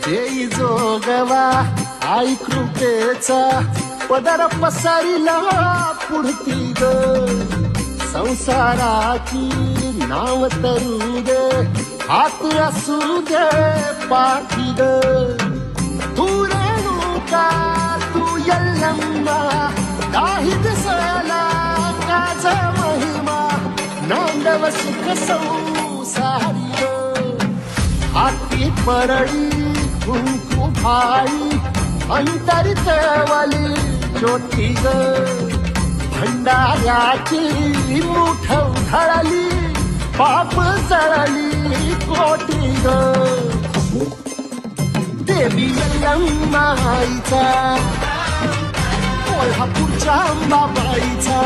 येई जोगवा आई कृपेचा पदर पसरिला पुढती ग संसाराची नाव तरू दे हात असू दे पाठी ग तू रेणुका तू यल्लम्मा काही दिसला काच महिमा नांदव सुख संसारी ग हाती परळी कुंकू भाई अंतरितवली ज्योती ग भंडाऱ्याची मुठ उधळली पाप जळली कोटी ग देवी यल्लम्मा आईचा कोल्हापूरच्या अंबाबाईचा